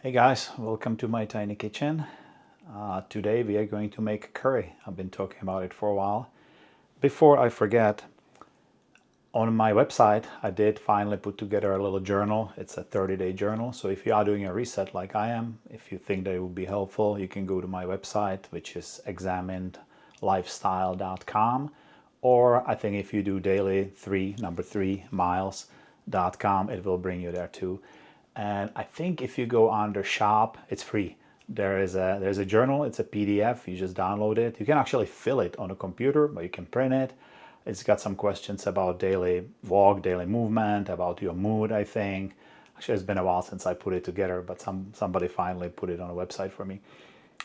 Hey guys, welcome to my tiny kitchen. Today we are going to make curry. I've been talking about it for a while. Before I forget, on my website I did finally put together a little journal. It's a 30-day journal, so if you are doing a reset like I am, if you think that it would be helpful, you can go to my website, which is examinedlifestyle.com, or I think if you do daily 3miles.com, it will bring you there too. And I think if you go under shop, it's free. There's a journal, it's a PDF, you just download it. You can actually fill it on a computer, but you can print it. It's got some questions about daily walk, daily movement, about your mood, I think. Actually, it's been a while since I put it together, but somebody finally put it on a website for me.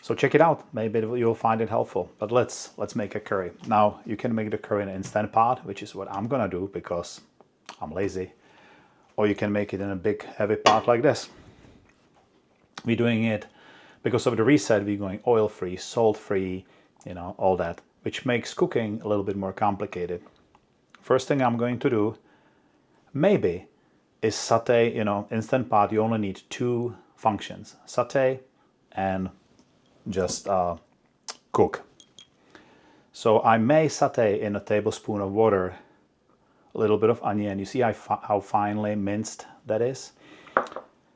So check it out. Maybe you'll find it helpful. But let's make a curry. Now, you can make the curry in an Instant Pot, which is what I'm gonna do because I'm lazy. Or you can make it in a big heavy pot like this. We're doing it because of the reset. We're going oil-free, salt-free, all that, which makes cooking a little bit more complicated. First thing I'm going to do, maybe, is saute. Instant Pot, you only need two functions: saute and just cook. So I may saute in a tablespoon of water a little bit of onion. You see how finely minced that is?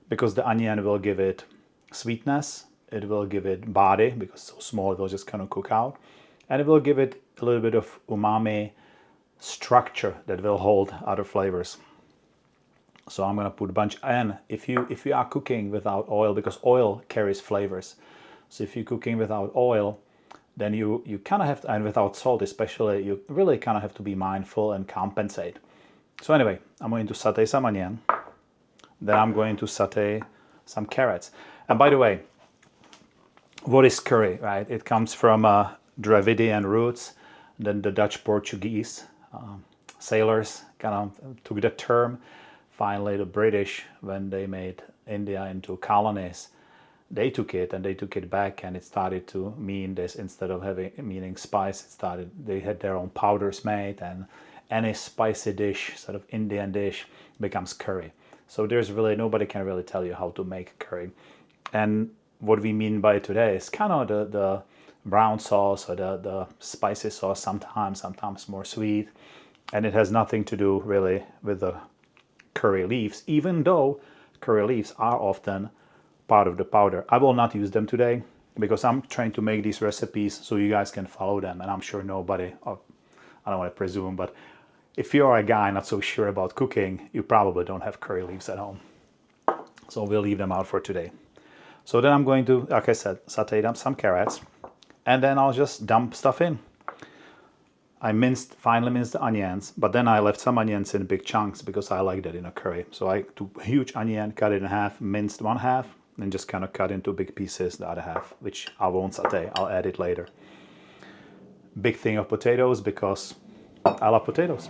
Because the onion will give it sweetness, it will give it body, because it's so small it will just kind of cook out, and it will give it a little bit of umami structure that will hold other flavors. So I'm gonna put a bunch. And if you are cooking without oil, because oil carries flavors, so if you're cooking without oil, then you kind of have to, and without salt especially, you really kind of have to be mindful and compensate. So anyway, I'm going to saute some onion. Then I'm going to saute some carrots. And by the way, what is curry, right? It comes from Dravidian roots. Then the Dutch Portuguese sailors kind of took the term. Finally, the British, when they made India into colonies, they took it and they took it back, and it started to mean this. Instead of meaning spice, they had their own powders made, and any spicy dish, sort of Indian dish, becomes curry. So there's really, nobody can really tell you how to make curry. And what we mean by today is kind of the brown sauce or the spicy sauce, sometimes more sweet. And it has nothing to do really with the curry leaves, even though curry leaves are often part of the powder. I will not use them today because I'm trying to make these recipes so you guys can follow them. And I'm sure nobody, I don't want to presume, but if you're a guy not so sure about cooking, you probably don't have curry leaves at home. So we'll leave them out for today. So then I'm going to, like I said, saute up some carrots, and then I'll just dump stuff in. I finely minced the onions, but then I left some onions in big chunks because I like that in a curry. So I took a huge onion, cut it in half, minced one half, and just kind of cut into big pieces the other half, which I won't saute. I'll add it later. Big thing of potatoes because I love potatoes.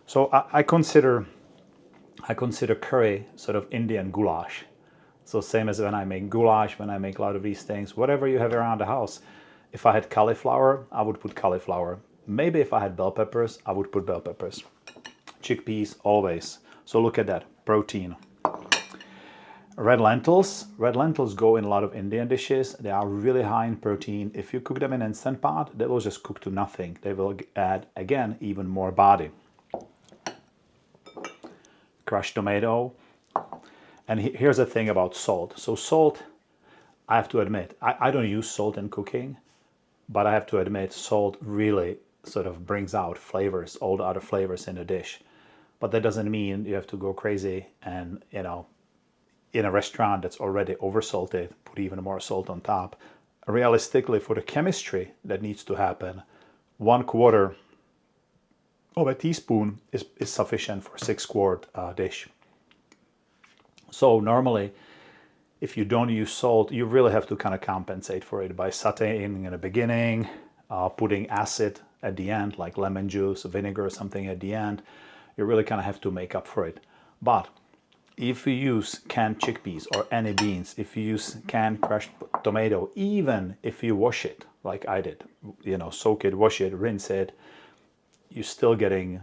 So I consider curry sort of Indian goulash. So same as when I make goulash, when I make a lot of these things, whatever you have around the house. If I had cauliflower, I would put cauliflower. Maybe if I had bell peppers, I would put bell peppers. Chickpeas, always. So look at that, protein. Red lentils go in a lot of Indian dishes. They are really high in protein. If you cook them in Instant Pot, they will just cook to nothing. They will add, again, even more body. Crushed tomato. And here's the thing about salt. So salt, I have to admit, I don't use salt in cooking, but I have to admit salt really sort of brings out flavors, all the other flavors in a dish. But that doesn't mean you have to go crazy and, in a restaurant that's already oversalted, put even more salt on top. Realistically, for the chemistry that needs to happen, 1/4 of a teaspoon is sufficient for a 6-quart dish. So normally, if you don't use salt, you really have to kind of compensate for it by sauteing in the beginning, putting acid at the end, like lemon juice, vinegar, or something at the end. You really kind of have to make up for it. But if you use canned chickpeas or any beans, if you use canned crushed tomato, even if you wash it, like I did, soak it, wash it, rinse it, you're still getting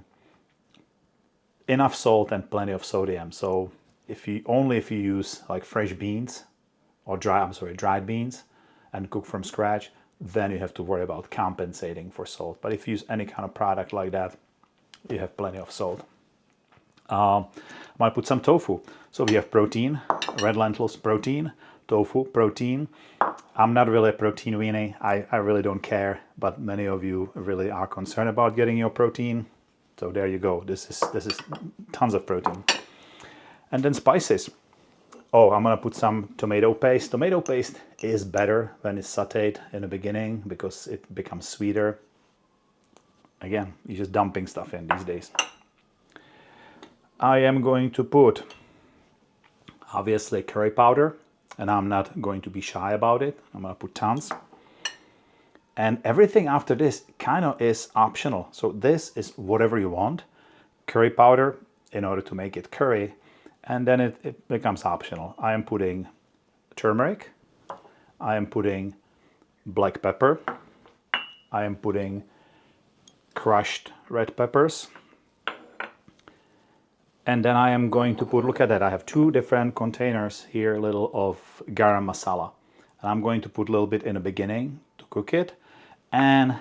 enough salt and plenty of sodium. So if you use like fresh beans or dried beans and cook from scratch, then you have to worry about compensating for salt. But if you use any kind of product like that, you have plenty of salt. I might put some tofu. So we have protein, red lentils, protein, tofu, protein. I'm not really a protein weenie. I really don't care, but many of you really are concerned about getting your protein. So there you go. This is tons of protein. And then spices. Oh, I'm gonna put some tomato paste. Tomato paste is better when it's sauteed in the beginning because it becomes sweeter. Again, you're just dumping stuff in these days. I am going to put, obviously, curry powder, and I'm not going to be shy about it. I'm gonna put tons. And everything after this kind of is optional. So this is whatever you want. Curry powder in order to make it curry, and then it becomes optional. I am putting turmeric. I am putting black pepper. I am putting crushed red peppers. And then I am going to put, look at that, I have 2 different containers here, little of garam masala. And I'm going to put a little bit in the beginning to cook it. And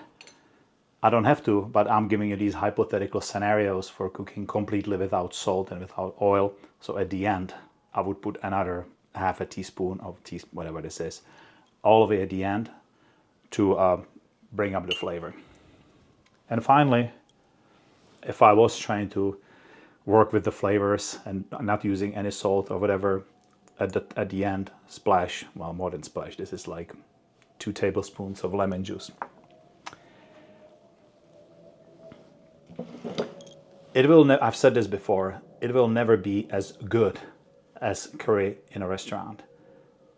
I don't have to, but I'm giving you these hypothetical scenarios for cooking completely without salt and without oil. So at the end, I would put another half a teaspoon of whatever this is, all of it at the end to bring up the flavor. And finally, if I was trying to work with the flavors and not using any salt or whatever, at the end, splash, well, more than splash, this is like 2 tablespoons of lemon juice. It will, I've said this before, it will never be as good as curry in a restaurant.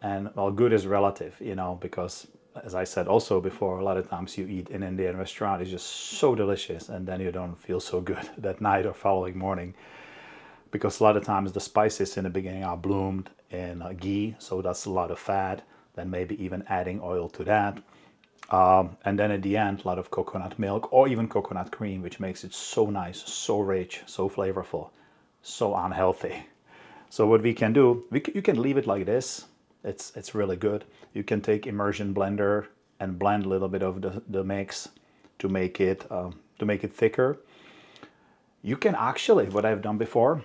And well, good is relative, you know, because as I said also before, a lot of times you eat in an Indian restaurant, it's just so delicious, and then you don't feel so good that night or following morning. Because a lot of times the spices in the beginning are bloomed in ghee, so that's a lot of fat, then maybe even adding oil to that. And then at the end, a lot of coconut milk or even coconut cream, which makes it so nice, so rich, so flavorful, so unhealthy. So what we can do, you can leave it like this. It's really good. You can take immersion blender and blend a little bit of the mix to make it thicker. You can actually, what I've done before,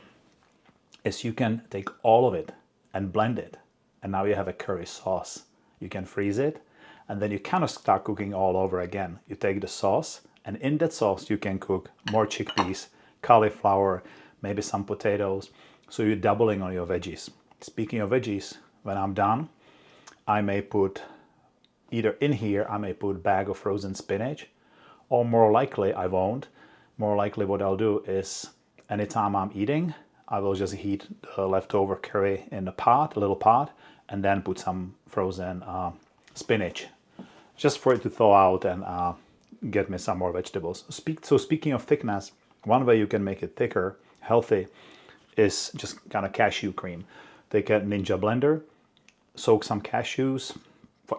is you can take all of it and blend it, and now you have a curry sauce. You can freeze it, and then you kind of start cooking all over again. You take the sauce, and in that sauce you can cook more chickpeas, cauliflower, maybe some potatoes. So you're doubling on your veggies. Speaking of veggies, when I'm done, I may put, either in here, I may put a bag of frozen spinach, or more likely I won't. More likely what I'll do is, anytime I'm eating, I will just heat the leftover curry in a pot, a little pot, and then put some frozen spinach, just for it to thaw out and get me some more vegetables. So speaking of thickness, one way you can make it thicker, healthy, is just kind of cashew cream. Take a Ninja blender, soak some cashews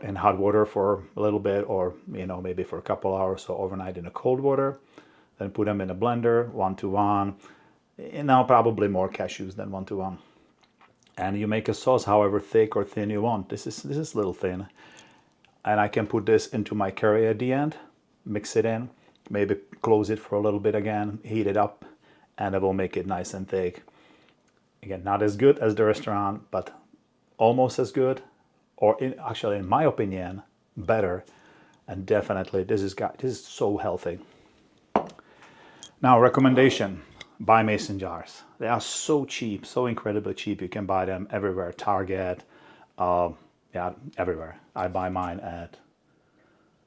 in hot water for a little bit, or maybe for a couple hours, so overnight in a cold water. Then put them in a blender, 1-to-1. Now probably more cashews than 1-to-1. And you make a sauce however thick or thin you want. This is a little thin. And I can put this into my curry at the end, mix it in, maybe close it for a little bit again, heat it up, and it will make it nice and thick. Again, not as good as the restaurant, but almost as good, or actually, in my opinion, better. And definitely, this is so healthy. Now, recommendation: buy mason jars. They are so cheap, so incredibly cheap. You can buy them everywhere. Target, yeah, everywhere. I buy mine at,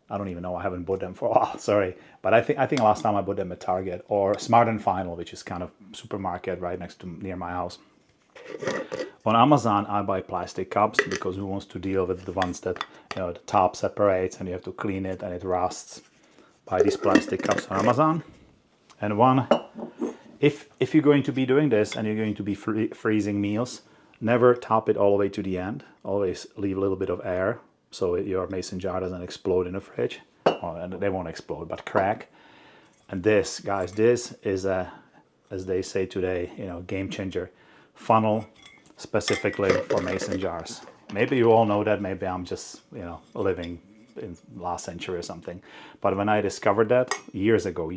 I don't even know, I haven't bought them for a while, sorry. But I think last time I bought them at Target or Smart and Final, which is kind of supermarket right near my house. On Amazon, I buy plastic cups because who wants to deal with the ones that, the top separates and you have to clean it and it rusts. Buy these plastic cups on Amazon. And one, if you're going to be doing this and you're going to be freezing meals, never top it all the way to the end. Always leave a little bit of air so your mason jar doesn't explode in the fridge. Well, and they won't explode, but crack. And this, guys, this is a, as they say today, game changer. Funnel specifically for mason jars. Maybe you all know that, maybe I'm just, living in last century or something. But when I discovered that years ago,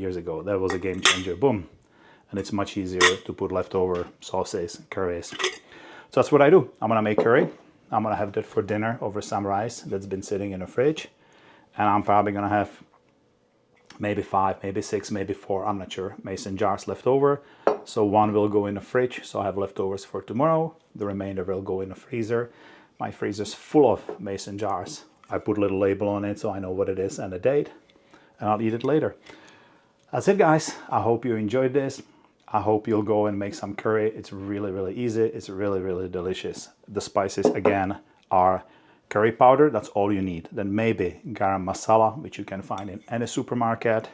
that was a game changer. Boom. And it's much easier to put leftover sauces, curries. So that's what I do. I'm gonna make curry. I'm gonna have that for dinner over some rice that's been sitting in the fridge. And I'm probably gonna have maybe 5, maybe 6, maybe 4, I'm not sure, mason jars left over. So one will go in the fridge, so I have leftovers for tomorrow. The remainder will go in the freezer. My freezer's full of mason jars. I put a little label on it so I know what it is and the date, and I'll eat it later. That's it, guys. I hope you enjoyed this. I hope you'll go and make some curry. It's really, really easy. It's really, really delicious. The spices, again, are curry powder. That's all you need. Then maybe garam masala, which you can find in any supermarket.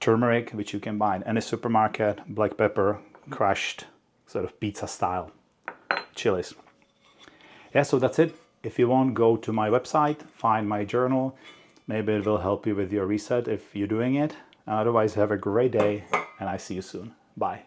Turmeric, which you can buy in any supermarket. Black pepper, crushed, sort of pizza style. Chilies. Yeah, so that's it. If you want, go to my website, find my journal. Maybe it will help you with your reset if you're doing it. Otherwise, have a great day, and I see you soon. Bye.